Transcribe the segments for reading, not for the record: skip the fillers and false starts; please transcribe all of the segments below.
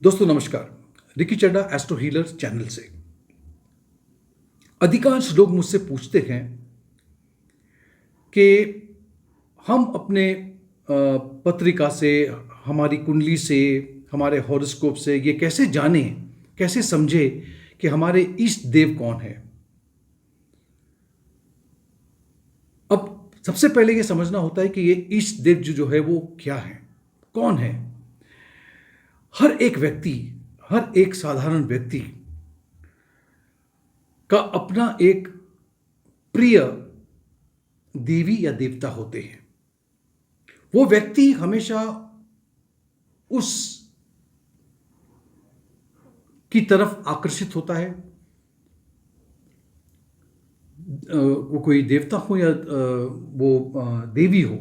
दोस्तों नमस्कार। रिकी चड्डा astro healer channel से अधिकांश लोग मुझसे पूछते हैं कि हम अपने पत्रिका से, हमारी कुंडली से, हमारे हॉरोस्कोप से ये कैसे जानें, कैसे समझें कि हमारे इष्ट देव कौन है। अब सबसे पहले ये समझना होता है कि ये इष्ट देव जो है वो क्या है, कौन है। हर एक व्यक्ति, हर एक साधारण व्यक्ति का अपना एक प्रिय देवी या देवता होते हैं। वो व्यक्ति हमेशा उस की तरफ आकर्षित होता है, वो कोई देवता हो या वो देवी हो।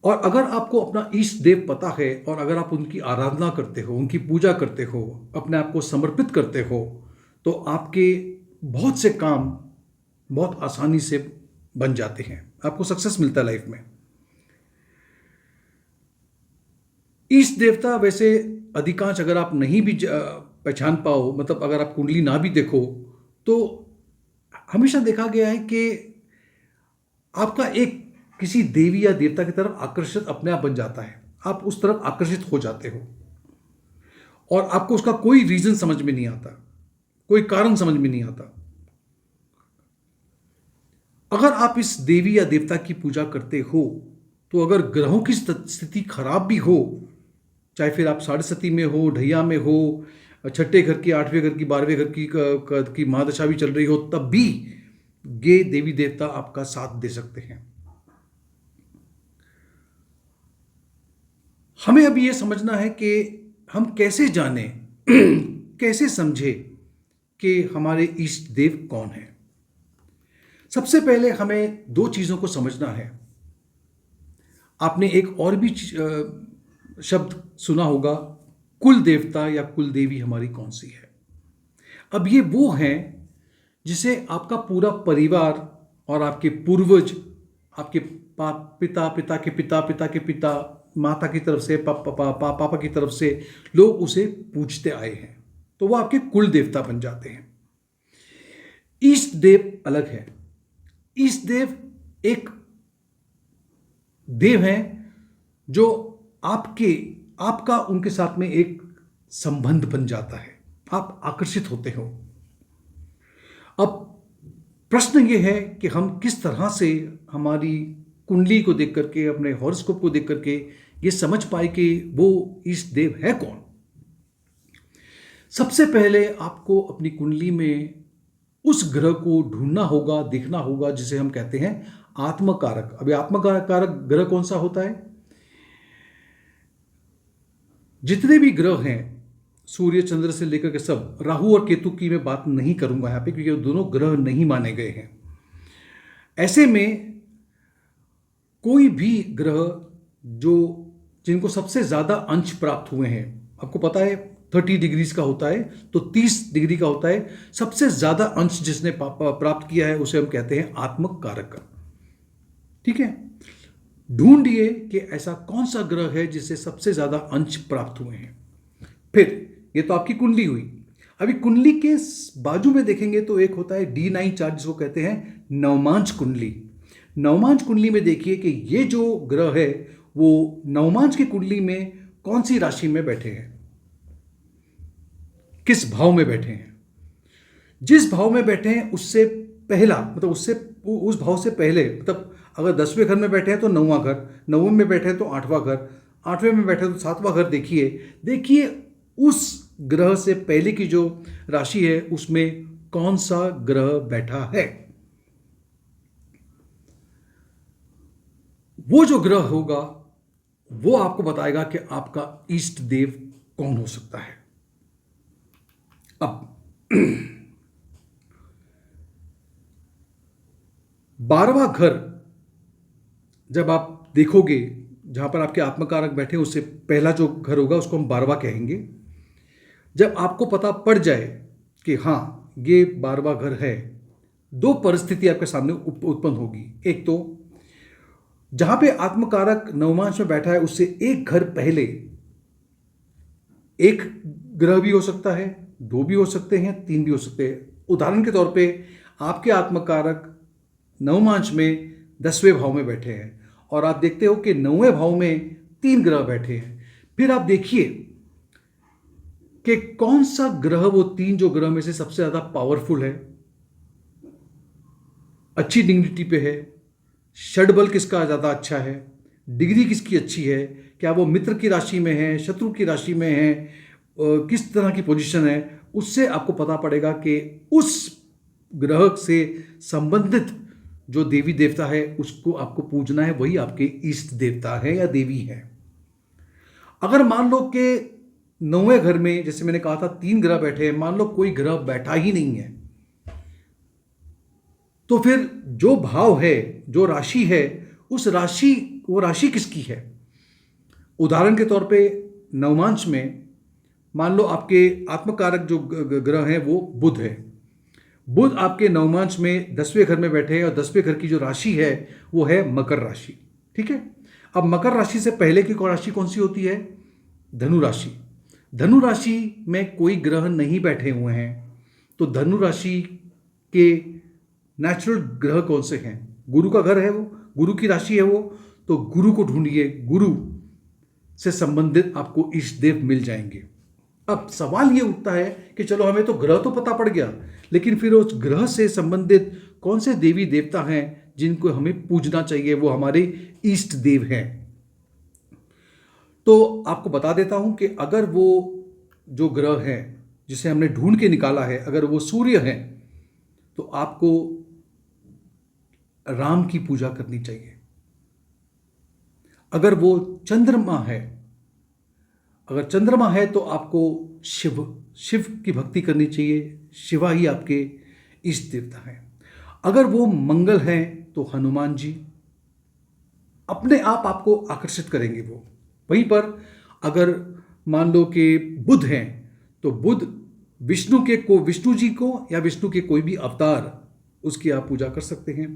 और अगर आपको अपना इष्ट देव पता है और अगर आप उनकी आराधना करते हो, उनकी पूजा करते हो, अपने आप को समर्पित करते हो, तो आपके बहुत से काम बहुत आसानी से बन जाते हैं, आपको सक्सेस मिलता है लाइफ में। इष्ट देवता वैसे अधिकांश अगर आप नहीं भी पहचान पाओ, मतलब अगर आप कुंडली ना भी देखो, तो हमेशा देखा गया है कि आपका एक किसी देवी या देवता की तरफ आकर्षित अपने आप बन जाता है। आप उस तरफ आकर्षित हो जाते हो और आपको उसका कोई रीजन समझ में नहीं आता, कोई कारण समझ में नहीं आता। अगर आप इस देवी या देवता की पूजा करते हो, तो अगर ग्रहों की स्थिति खराब भी हो, चाहे फिर आप साढ़े सती में हो, ढैया में हो, छठे घर की, आठवें घर की, 12वें घर की महादशा भी चल रही हो, तब भी ये देवी देवता आपका साथ दे सकते हैं। हमें अभी यह समझना है कि हम कैसे जानें कैसे समझें कि हमारे इष्ट देव कौन है। सबसे पहले हमें दो चीज़ों को समझना है। आपने एक और भी शब्द सुना होगा, कुल देवता या कुल देवी हमारी कौन सी है। अब ये वो हैं जिसे आपका पूरा परिवार और आपके पूर्वज, आपके पिता, पिता के पिता, पिता के पिता, माता की तरफ से, पापा की तरफ से लोग उसे पूजते आए हैं, तो वो आपके कुल देवता बन जाते हैं। इष्ट देव अलग है। इष्ट देव एक देव है जो आपका उनके साथ में एक संबंध बन जाता है, आप आकर्षित होते हो। अब प्रश्न ये है कि हम किस तरह से हमारी कुंडली को देख करके, अपने हॉरोस्कोप को देख करके ये समझ पाए कि वो इष्ट देव है कौन। सबसे पहले आपको अपनी कुंडली में उस ग्रह को ढूंढना होगा, देखना होगा, जिसे हम कहते हैं आत्मकारक। अभी आत्मकारक ग्रह कौन सा होता है? जितने भी ग्रह हैं, सूर्य चंद्र से लेकर के सब, राहु और केतु की मैं बात नहीं करूंगा यहां पे, क्योंकि वो दोनों ग्रह नहीं माने गए हैं। ऐसे में कोई भी ग्रह जिनको सबसे ज्यादा अंश प्राप्त हुए हैं, आपको पता है 30 डिग्रीज का होता है, तो 30 डिग्री का होता है। सबसे ज्यादा अंश जिसने प्राप्त किया है उसे हम कहते हैं आत्मकारक। ठीक है, ढूंढिए कि ऐसा कौन सा ग्रह है जिसे सबसे ज्यादा अंश प्राप्त हुए हैं। फिर ये तो आपकी कुंडली हुई। अभी कुंडली के बाजू में देखेंगे तो एक होता है D9 चार्ट, जिसको कहते हैं नवमांश कुंडली। नवमांश कुंडली में देखिए कि ये जो ग्रह है वो नवमांश की कुंडली में कौन सी राशि में बैठे हैं, किस भाव में बैठे हैं। जिस भाव में बैठे हैं उससे पहला, मतलब उस भाव से पहले, मतलब अगर 10वें घर में बैठे हैं तो 9वां घर, 9वें में बैठे हैं तो 8वां घर, 8वें में बैठे हैं तो 7वां घर। देखिए उस ग्रह से पहले की जो राशि है उसमें कौन सा ग्रह बैठा है। वो जो ग्रह होगा वो आपको बताएगा कि आपका इष्ट देव कौन हो सकता है। अब 12वां घर जब आप देखोगे, जहां पर आपके आत्मकारक बैठे, उससे पहला जो घर होगा उसको हम 12वां कहेंगे। जब आपको पता पड़ जाए कि हाँ ये 12वां घर है, दो परिस्थिति आपके सामने उत्पन्न होगी। एक तो जहां पे आत्मकारक नवमांश में बैठा है उससे एक घर पहले एक ग्रह भी हो सकता है, दो भी हो सकते हैं, तीन भी हो सकते हैं। उदाहरण के तौर पे आपके आत्मकारक नवमांश में 10वें भाव में बैठे हैं और आप देखते हो कि 9वें भाव में तीन ग्रह बैठे हैं। फिर आप देखिए कि कौन सा ग्रह वो तीन जो ग्रह में से सबसे ज्यादा पावरफुल है, अच्छी डिग्निटी पे है, षडबल किसका ज्यादा अच्छा है, डिग्री किसकी अच्छी है, क्या वो मित्र की राशि में है, शत्रु की राशि में है, किस तरह की पोजीशन है। उससे आपको पता पड़ेगा कि उस ग्रह से संबंधित जो देवी देवता है उसको आपको पूजना है, वही आपके इष्ट देवता है या देवी है। अगर मान लो कि 9वें घर में, जैसे मैंने कहा था, तीन ग्रह बैठे हैं, मान लो कोई ग्रह बैठा ही नहीं है, तो फिर जो भाव है, जो राशि है, उस राशि, वो राशि किसकी है। उदाहरण के तौर पे नवमांश में मान लो आपके आत्मकारक जो ग्रह है वो बुध है। बुध आपके नवमांश में 10वें घर में बैठे हैं और 10वें घर की जो राशि है वो है मकर राशि। ठीक है। अब मकर राशि से पहले की राशि कौन सी होती है? धनु राशि। धनु राशि में कोई ग्रह नहीं बैठे हुए हैं, तो धनु राशि के नेचुरल ग्रह कौन से हैं? गुरु का घर है वो, गुरु की राशि है वो, तो गुरु को ढूंढिए, गुरु से संबंधित आपको इष्ट देव मिल जाएंगे। अब सवाल ये उठता है कि चलो हमें तो ग्रह तो पता पड़ गया, लेकिन फिर उस ग्रह से संबंधित कौन से देवी देवता हैं जिनको हमें पूजना चाहिए, वो हमारे इष्ट देव हैं। तो आपको बता देता हूं कि अगर वो जो ग्रह है जिसे हमने ढूंढ के निकाला है, अगर वो सूर्य है, तो आपको राम की पूजा करनी चाहिए। अगर वो चंद्रमा है, अगर चंद्रमा है तो आपको शिव की भक्ति करनी चाहिए। शिवा ही आपके इष्ट देवता हैं। अगर वो मंगल हैं तो हनुमान जी अपने आप आपको आकर्षित करेंगे वो। वहीं पर अगर मान लो कि बुध हैं तो बुध विष्णु जी को या विष्णु के कोई भी अवतार, उसकी आप पूजा कर सकते हैं।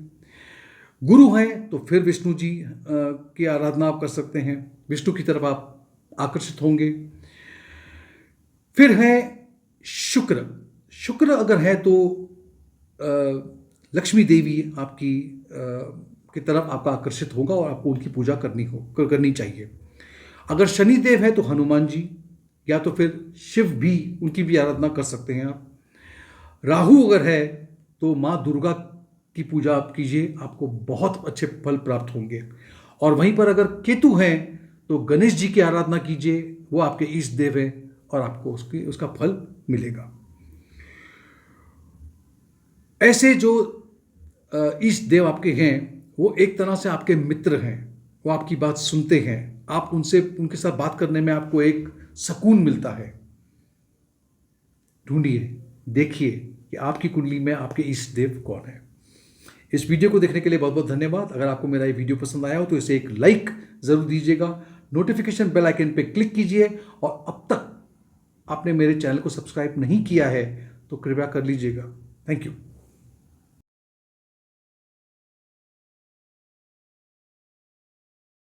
गुरु हैं तो फिर विष्णु जी की आराधना आप कर सकते हैं, विष्णु की तरफ आप आकर्षित होंगे। फिर है शुक्र अगर है तो लक्ष्मी देवी आपकी की तरफ आपका आकर्षित होगा और आपको उनकी पूजा करनी चाहिए। अगर शनि देव है तो हनुमान जी, या तो फिर शिव भी, उनकी भी आराधना कर सकते हैं आप। राहु अगर है तो माँ दुर्गा की पूजा आप कीजिए, आपको बहुत अच्छे फल प्राप्त होंगे। और वहीं पर अगर केतु हैं तो गणेश जी की आराधना कीजिए, वो आपके इष्ट देव है और आपको उसका फल मिलेगा। ऐसे जो इष्ट देव आपके हैं वो एक तरह से आपके मित्र हैं, वो आपकी बात सुनते हैं, आप उनके साथ बात करने में आपको एक सुकून मिलता है। ढूंढिए, देखिए कि आपकी कुंडली में आपके इष्ट देव कौन है। इस वीडियो को देखने के लिए बहुत बहुत धन्यवाद। अगर आपको मेरा ये वीडियो पसंद आया हो तो इसे एक लाइक जरूर दीजिएगा, नोटिफिकेशन बेल आइकन पे क्लिक कीजिए, और अब तक आपने मेरे चैनल को सब्सक्राइब नहीं किया है तो कृपया कर लीजिएगा। Thank you.